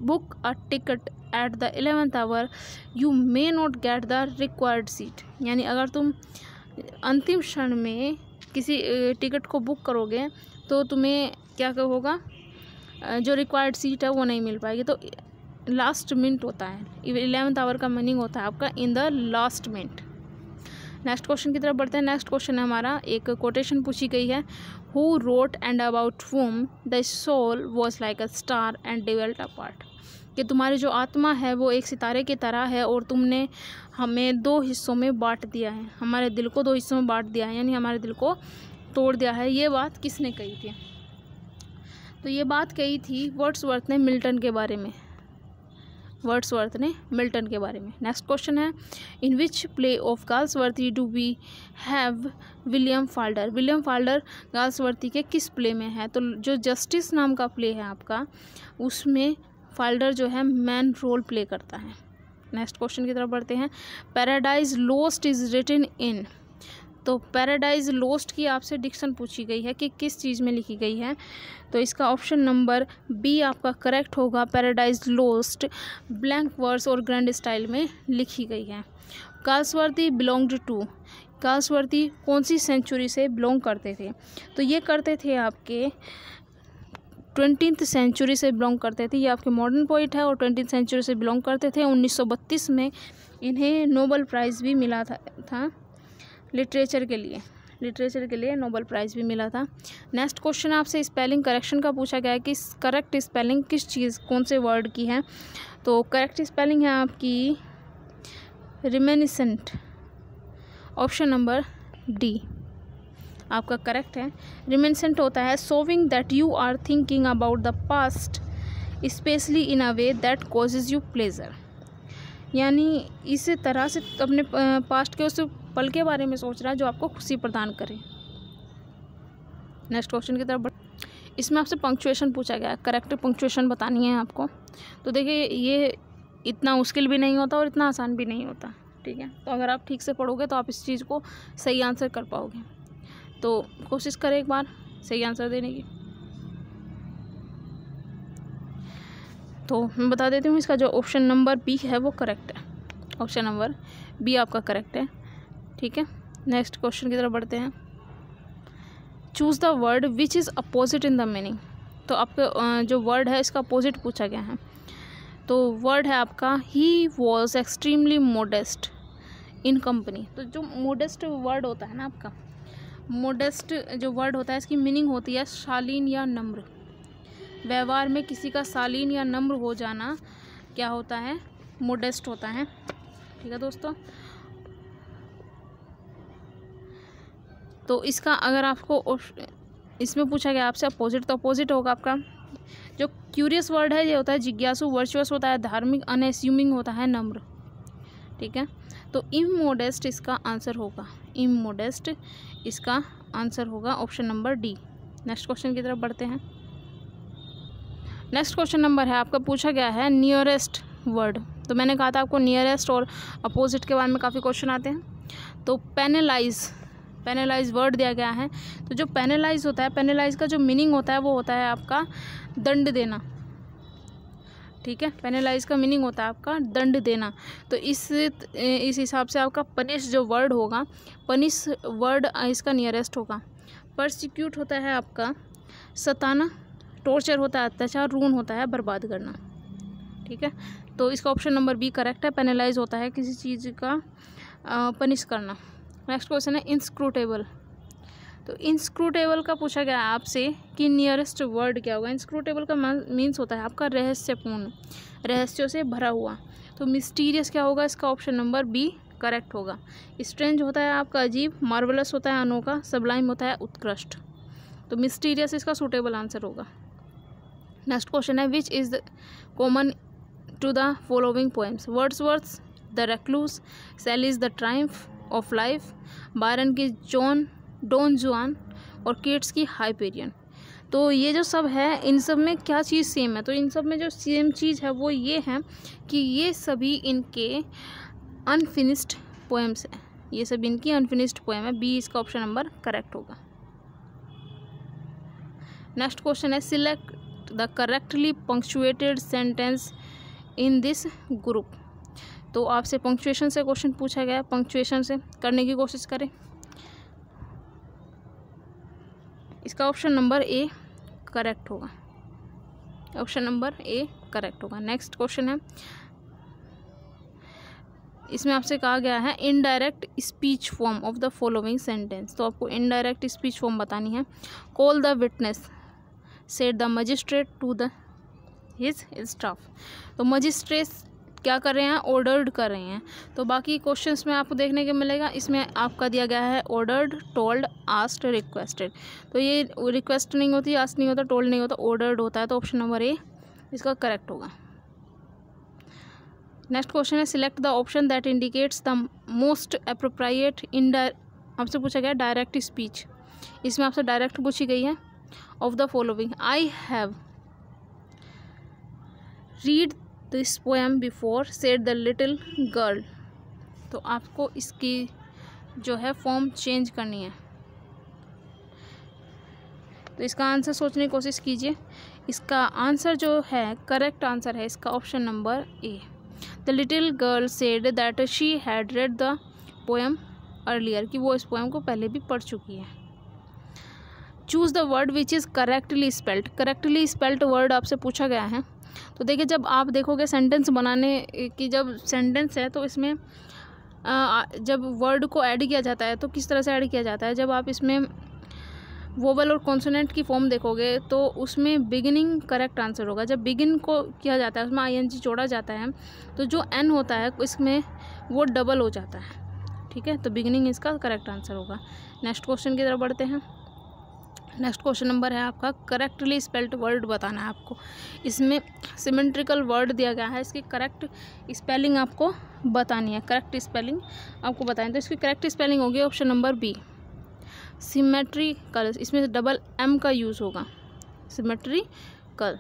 book a ticket at the 11th hour you may not get the required seat. यानी अगर तुम अंतिम क्षण में किसी टिकट को बुक करोगे तो तुम्हें क्या होगा, जो रिक्वायर्ड सीट है वो नहीं मिल पाएगी। तो लास्ट मिनट होता है, 11th आवर का मीनिंग होता है आपका in the last minute. Next question की तरफ बढ़ते हैं। नेक्स्ट क्वेश्चन है हमारा, एक कोटेशन पूछी गई है who wrote and about whom the soul was like a star and dwelt apart. कि तुम्हारी जो आत्मा है वो एक सितारे की तरह है और तुमने हमें 2 हिस्सों में बांट दिया है, हमारे दिल को 2 हिस्सों में बांट दिया है, यानी हमारे दिल को तोड़ दिया है। ये बात किसने कही थी? तो ये बात कही थी वर्ड्सवर्थ ने मिल्टन के बारे में, वर्ड्सवर्थ ने मिल्टन के बारे में। नेक्स्ट क्वेश्चन है in which play of Galsworthy do we have William Falder. William Falder Galsworthy के किस प्ले में है? तो जो जस्टिस नाम का प्ले है आपका उसमें फाल्डर जो है मैन रोल प्ले करता है। नेक्स्ट क्वेश्चन की तरफ बढ़ते हैं। Paradise Lost is written in. तो पैराडाइज लोस्ट की आपसे डिक्शन पूछी गई है कि किस चीज़ में लिखी गई है, तो इसका ऑप्शन नंबर बी आपका करेक्ट होगा। पैराडाइज लोस्ट ब्लैंक वर्स और ग्रैंड स्टाइल में लिखी गई है। Galsworthy belonged to. गाल्सवर्थी कौन सी सेंचुरी से बिलोंग करते थे? तो ये करते थे आपके 20th सेंचुरी से बिलोंग करते थे। ये आपके मॉडर्न पोइट है और 20th सेंचुरी से बिलोंग करते थे। 1932 में इन्हें नोबेल प्राइज़ भी मिला था लिटरेचर के लिए नोबेल प्राइज़ भी मिला था। नेक्स्ट क्वेश्चन आपसे स्पेलिंग करेक्शन का पूछा गया है कि करेक्ट स्पेलिंग किस चीज़ कौन से वर्ड की है? तो करेक्ट स्पेलिंग है आपकी रिमेनिसेंट। ऑप्शन नंबर डी आपका करेक्ट है। रिमेनिसेंट होता है showing that you are thinking about the past specially in a way that causes you pleasure. यानी इस तरह से अपने पास्ट के उस पल के बारे में सोच रहा है जो आपको खुशी प्रदान करे। नेक्स्ट क्वेश्चन की तरफ इसमें आपसे पंक्चुएशन पूछा गया है, करेक्ट पंक्चुएशन बतानी है आपको। तो देखिए ये इतना मुश्किल भी नहीं होता और इतना आसान भी नहीं होता, ठीक है। तो अगर आप ठीक से पढ़ोगे तो आप इस चीज़ को सही आंसर कर पाओगे। तो कोशिश करें एक बार सही आंसर देने की। तो मैं बता देती हूँ इसका जो ऑप्शन नंबर बी है वो करेक्ट है। ऑप्शन नंबर बी आपका करेक्ट है। ठीक है, नेक्स्ट क्वेश्चन की तरफ बढ़ते हैं। Choose the word which is opposite in the meaning. तो आपका जो वर्ड है इसका अपोजिट पूछा गया है। तो वर्ड है आपका he was extremely modest in company. तो जो मोडेस्ट वर्ड होता है ना आपका, मोडेस्ट जो वर्ड होता है इसकी मीनिंग होती है शालीन या नम्र। व्यवहार में किसी का शालीन या नम्र हो जाना क्या होता है, मोडेस्ट होता है। ठीक है दोस्तों, तो इसका अगर आपको इसमें पूछा गया आपसे अपोजिट, तो अपोजिट होगा आपका जो क्यूरियस वर्ड है ये होता है जिज्ञासु, वर्चुअस होता है धार्मिक, अनएस्यूमिंग होता है नम्र। ठीक है, तो इमोडेस्ट इसका आंसर होगा, इमोडेस्ट इसका आंसर होगा option number D. Next question की तरफ बढ़ते हैं। नेक्स्ट क्वेश्चन नंबर है आपका, पूछा गया है नियरेस्ट वर्ड। तो मैंने कहा था आपको नियरेस्ट और अपोजिट के बारे में काफ़ी क्वेश्चन आते हैं। तो पेनलाइज वर्ड दिया गया है। तो जो पेनलाइज होता है, पेनलाइज का जो मीनिंग होता है वो होता है आपका दंड देना। ठीक है, पेनलाइज का मीनिंग होता है आपका दंड देना। तो इस हिसाब से आपका पनिश जो वर्ड होगा, पनिश वर्ड इसका नियरेस्ट होगा। परसिक्यूट होता है आपका सताना, टॉर्चर होता है अत्याचार, रून होता है बर्बाद करना। ठीक है, तो इसका ऑप्शन नंबर बी करेक्ट है। पेनलाइज होता है किसी चीज़ का पनिश करना। नेक्स्ट क्वेश्चन है इंस्क्रूटेबल। तो इंस्क्रूटेबल का पूछा गया है आपसे कि नियरेस्ट वर्ड क्या होगा। इंस्क्रूटेबल का मीन्स होता है आपका रहस्यपूर्ण, रहस्यों से भरा हुआ। तो मिस्टीरियस क्या होगा, इसका ऑप्शन नंबर बी करेक्ट होगा। स्ट्रेंज होता है आपका अजीब, मार्वलस होता है अनोखा, सबलाइम होता है उत्कृष्ट। तो मिस्टीरियस इसका सूटेबल आंसर होगा। नेक्स्ट क्वेश्चन है which is common to the following poems. Wordsworth the Recluse, Shelley's the Triumph of Life, Byron की डॉन जुआन और कीट्स की हाइपेरियन। तो ये जो सब है इन सब में क्या चीज़ सेम है, तो इन सब में जो सेम चीज़ है वो ये है कि ये सभी इनके अनफिनिश्ड पोएम्स हैं। ये सभी इनकी अनफिनिश्ड पोएम है। बी इसका ऑप्शन नंबर करेक्ट होगा। नेक्स्ट क्वेश्चन है select the correctly punctuated sentence in this group. तो आपसे पंक्चुएशन से क्वेश्चन पूछा गया, पंक्चुएशन से करने की कोशिश करें। इसका ऑप्शन नंबर ए करेक्ट होगा, ऑप्शन नंबर ए करेक्ट होगा। नेक्स्ट क्वेश्चन है, इसमें आपसे कहा गया है indirect speech form of the following sentence. तो आपको इनडायरेक्ट स्पीच फॉर्म बतानी है। Call the witness, said the magistrate to the his staff. तो मजिस्ट्रेट क्या कर रहे हैं, ऑर्डर्ड कर रहे हैं। तो बाकी क्वेश्चंस में आपको देखने को मिलेगा, इसमें आपका दिया गया है ऑर्डर्ड, टोल्ड, आस्क्ड, रिक्वेस्टेड। तो ये रिक्वेस्ट नहीं होती, आस्क नहीं होता, टोल्ड नहीं होता, ऑर्डर्ड होता है। तो ऑप्शन नंबर ए इसका करेक्ट होगा। नेक्स्ट क्वेश्चन है select the option that indicates the most appropriate आपसे पूछा गया डायरेक्ट स्पीच। इसमें आपसे डायरेक्ट पूछी गई है of the following. I have read this poem before, said the little girl. तो आपको इसकी जो है फॉर्म चेंज करनी है। तो इसका आंसर सोचने की कोशिश कीजिए। इसका आंसर जो है करेक्ट आंसर है इसका option number A. The little girl said that she had read the poem earlier, कि वो इस पोएम को पहले भी पढ़ चुकी है। Choose the word which is correctly spelled. Correctly spelled word आपसे पूछा गया है। तो देखिए जब आप देखोगे सेंटेंस बनाने की, जब सेंटेंस है तो इसमें जब वर्ड को ऐड किया जाता है तो किस तरह से ऐड किया जाता है। जब आप इसमें वोवल और कॉन्सोनेंट की फॉर्म देखोगे तो उसमें बिगिनिंग करेक्ट आंसर होगा। जब बिगिन को किया जाता है उसमें आईएनजी जोड़ा जाता है तो जो एन होता है इसमें वो डबल हो जाता है। ठीक है, तो बिगिनिंग इसका करेक्ट आंसर होगा। नेक्स्ट क्वेश्चन की तरफ बढ़ते हैं। नेक्स्ट क्वेश्चन नंबर है आपका करेक्टली स्पेल्ड वर्ड बताना है आपको। इसमें सिमेट्रिकल वर्ड दिया गया है, इसकी करेक्ट स्पेलिंग आपको बतानी है। करेक्ट स्पेलिंग आपको बताएं तो इसकी करेक्ट स्पेलिंग होगी ऑप्शन नंबर बी सिमेट्रिकल। इसमें डबल एम का यूज़ होगा, सिमेट्रिकल।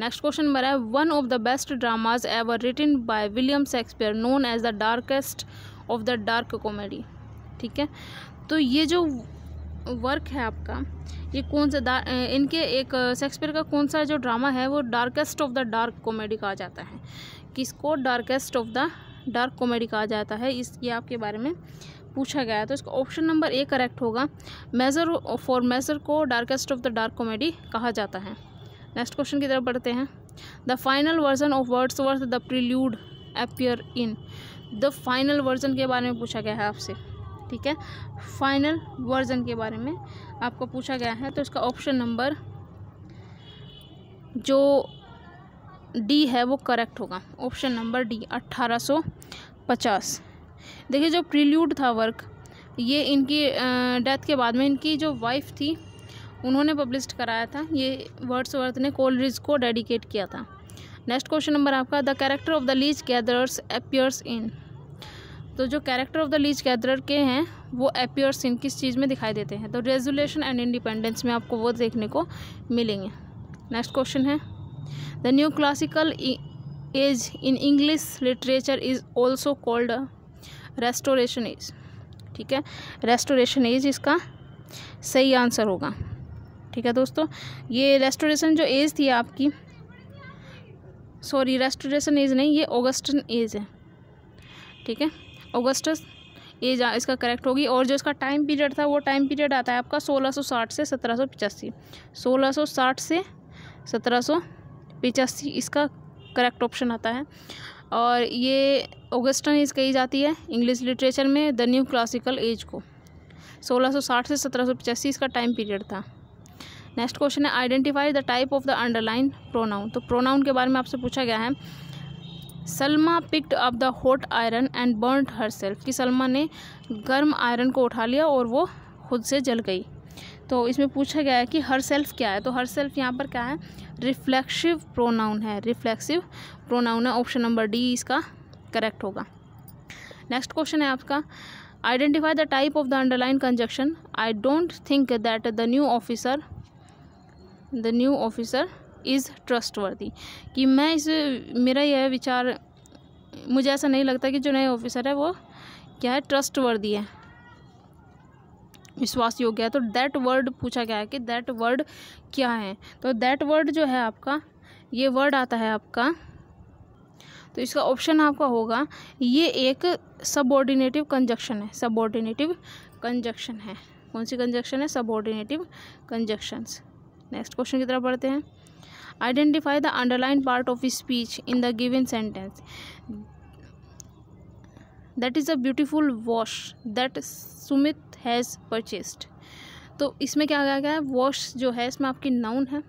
नेक्स्ट क्वेश्चन नंबर है one of the best dramas ever written by William Shakespeare known as the darkest of the dark comedy. ठीक है, तो ये जो वर्क है आपका, ये कौन सा इनके एक शेक्सपियर का कौन सा जो ड्रामा है वो darkest of the dark comedy कहा जाता है। किसको? Darkest of the dark comedy कहा जाता है, ये आपके बारे में पूछा गया है। तो इसका ऑप्शन नंबर ए करेक्ट होगा। मेजर को darkest of the dark comedy कहा जाता है। नेक्स्ट क्वेश्चन की तरफ बढ़ते हैं। The final version of Wordsworth the prelude appear in. The final version के बारे में पूछा गया है आपसे, ठीक है, फाइनल वर्जन के बारे में आपको पूछा गया है। तो इसका ऑप्शन नंबर जो डी है वो करेक्ट होगा। Option number D 1850। देखिए जो प्रील्यूड था वर्क, ये इनकी डेथ के बाद में इनकी जो वाइफ थी उन्होंने पब्लिश कराया था। ये वर्ड्सवर्थ ने कोलरिज को डेडिकेट किया था। नेक्स्ट क्वेश्चन नंबर आपका, the character of the leech gatherers appears in. तो जो character of the leech gatherer के हैं वो अपीयर्स इन किस चीज़ में दिखाई देते हैं? तो रेजोल्यूशन एंड इंडिपेंडेंस में आपको वो देखने को मिलेंगे। नेक्स्ट क्वेश्चन है, the new classical age in English literature is also called restoration age. ठीक है, रेस्टोरेशन एज इसका सही आंसर होगा। ठीक है दोस्तों, ये रेस्टोरेशन जो एज थी आपकी, सॉरी रेस्टोरेशन एज नहीं, ये ऑगस्टन एज है। ठीक है, ऑगस्टस एज इसका करेक्ट होगी। और जो इसका टाइम पीरियड था वो टाइम पीरियड आता है आपका 1660 से 1785। 1660 से 1785 इसका करेक्ट ऑप्शन आता है। और ये ऑगस्टन एज कही जाती है इंग्लिश लिटरेचर में द न्यू क्लासिकल एज को। 1660 से 1785 इसका टाइम पीरियड था। नेक्स्ट क्वेश्चन है, identify the type of the underline pronoun. तो प्रोनाउन के बारे में आपसे पूछा गया है। Salma picked up the hot iron and burned herself, कि सलमा ने गर्म आयरन को उठा लिया और वो खुद से जल गई। तो इसमें पूछा गया है कि हरसेल्फ क्या है? तो हरसेल्फ यहाँ पर क्या है? रिफ्लेक्सिव प्रोनाउन है, रिफ्लेक्सिव प्रोनाउन है। ऑप्शन नंबर डी इसका करेक्ट होगा। नेक्स्ट क्वेश्चन है आपका, identify the type of the underline conjunction. I don't think that the new officer is trustworthy, कि मेरा यह विचार, मुझे ऐसा नहीं लगता कि जो नए ऑफिसर है वो क्या है, ट्रस्टवर्दी है, विश्वास योग्य है। तो दैट वर्ड पूछा गया है कि दैट वर्ड क्या है? तो दैट वर्ड जो है आपका, ये वर्ड आता है आपका, तो इसका ऑप्शन आपका होगा, ये एक सबऑर्डिनेटिव कंजक्शन है। सबऑर्डिनेटिव कंजक्शन है। कौन सी कंजक्शन है? सबऑर्डिनेटिव कंजक्शंस। नेक्स्ट क्वेश्चन की तरफ बढ़ते हैं। Identify the underline part of speech in the given sentence. That is a beautiful wash that Sumit has purchased. तो इसमें क्या कहा गया है? वॉश जो है इसमें आपकी नाउन है,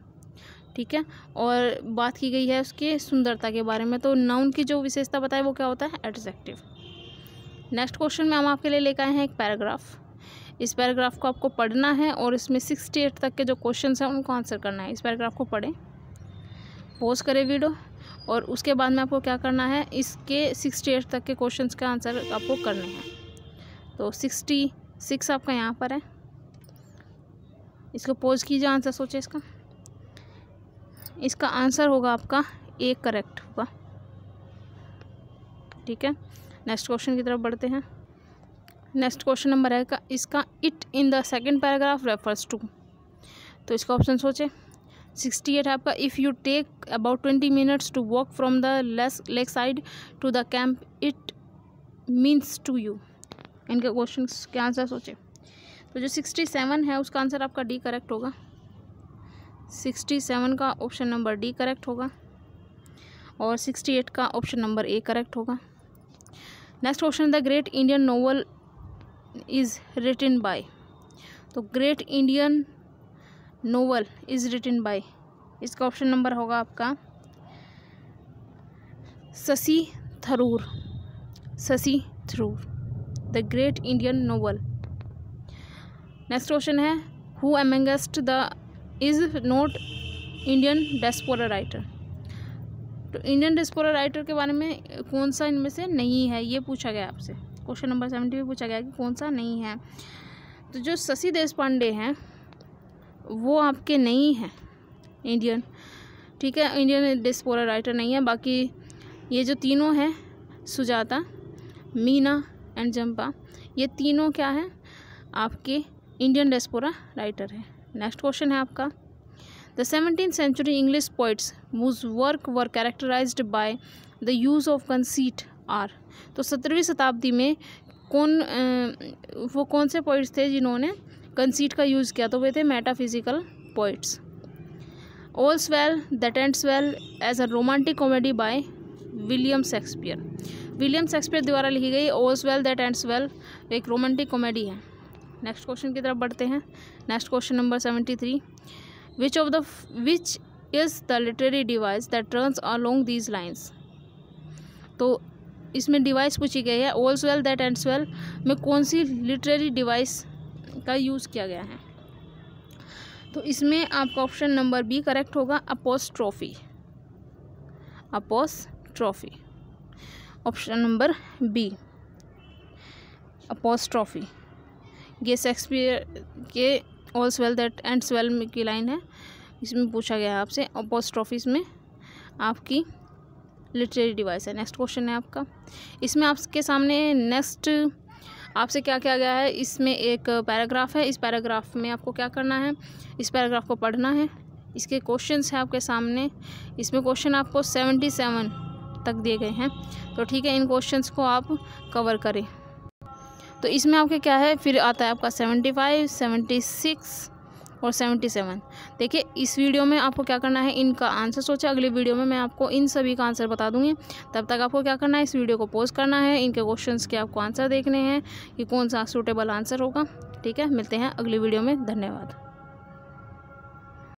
ठीक है, और बात की गई है उसके सुंदरता के बारे में। तो नाउन की जो विशेषता बताए वो क्या होता है? एडजेक्टिव। नेक्स्ट क्वेश्चन में हम आपके लिए लेकर आए हैं एक पैराग्राफ। इस पैराग्राफ को आपको पढ़ना है और इसमें 68 तक के जो क्वेश्चन हैं उनको आंसर करना है। इस पैराग्राफ को पढ़ें, पॉज करें वीडियो, और उसके बाद में आपको क्या करना है, इसके 68 तक के क्वेश्चंस का आंसर आपको करने हैं। तो 66 आपका यहाँ पर है, इसको पॉज कीजिए, आंसर सोचिए इसका। इसका आंसर होगा आपका ए करेक्ट होगा। ठीक है, नेक्स्ट क्वेश्चन की तरफ बढ़ते हैं। नेक्स्ट क्वेश्चन नंबर है इसका, it in the second paragraph refers to. तो इसका ऑप्शन सोचे। 68 है आपका, if you take about 20 minutes to walk from the lake side to the camp it means to you. इनके क्वेश्चन के आंसर सोचे। तो जो 67 है उसका आंसर आपका डी करेक्ट होगा। 67 का ऑप्शन नंबर डी करेक्ट होगा, और 68 का ऑप्शन नंबर ए करेक्ट होगा। Next question, the great Indian novel is written by. तो great Indian novel is written by, इसका ऑप्शन नंबर होगा आपका Shashi Tharoor. Shashi Tharoor, the great Indian novel. Next question है, who amongst the is not Indian diaspora writer. तो Indian diaspora writer के बारे में कौन सा इनमें से नहीं है, ये पूछा गया आपसे। क्वेश्चन नंबर 70 में पूछा गया कि कौन सा नहीं है। तो जो शशि देशपांडे हैं वो आपके नहीं हैं इंडियन, ठीक है, इंडियन डायस्पोरा राइटर नहीं है। बाकी ये जो तीनों हैं, सुजाता, मीना एंड जंपा, ये तीनों क्या है? आपके इंडियन डायस्पोरा राइटर है। नेक्स्ट क्वेश्चन है आपका, the 17th century English poets whose work were characterized by the use of conceit are. तो 17वीं शताब्दी में वो कौन से पोइट्स थे जिन्होंने कंसीट का यूज़ किया? तो वे थे metaphysical poets. All's well that ends well as a romantic comedy by William Shakespeare. William Shakespeare द्वारा लिखी गई all's well that ends well एक रोमांटिक कॉमेडी है। नेक्स्ट क्वेश्चन की तरफ बढ़ते हैं। Next question number 73, which is the literary device that runs along these lines. तो इसमें डिवाइस पूछी गई है, all's well that ends well में कौन सी लिटरेरी डिवाइस का यूज़ किया गया है? तो इसमें आपका ऑप्शन नंबर बी करेक्ट होगा, apostrophe. Apostrophe, option number B apostrophe. ये शेक्सपियर के All's well that ends Well की लाइन है, इसमें पूछा गया है आपसे। अपोस्ट्रोफी में आपकी लिटरेरी डिवाइस है। नेक्स्ट क्वेश्चन है आपका, इसमें आपके सामने नेक्स्ट आपसे क्या किया गया है, इसमें एक पैराग्राफ है। इस पैराग्राफ में आपको क्या करना है, इस पैराग्राफ को पढ़ना है। इसके क्वेश्चंस हैं आपके सामने, इसमें क्वेश्चन आपको 77 तक दिए गए हैं। तो ठीक है, इन क्वेश्चंस को आप कवर करें। तो इसमें आपके क्या है, फिर आता है आपका 75, 76 और 77। देखिए इस वीडियो में आपको क्या करना है, इनका आंसर सोचा। अगले वीडियो में मैं आपको इन सभी का आंसर बता दूंगी। तब तक आपको क्या करना है, इस वीडियो को पॉज करना है, इनके क्वेश्चंस के आपको आंसर देखने हैं कि कौन सा सूटेबल आंसर होगा। ठीक है, मिलते हैं अगली वीडियो में। धन्यवाद।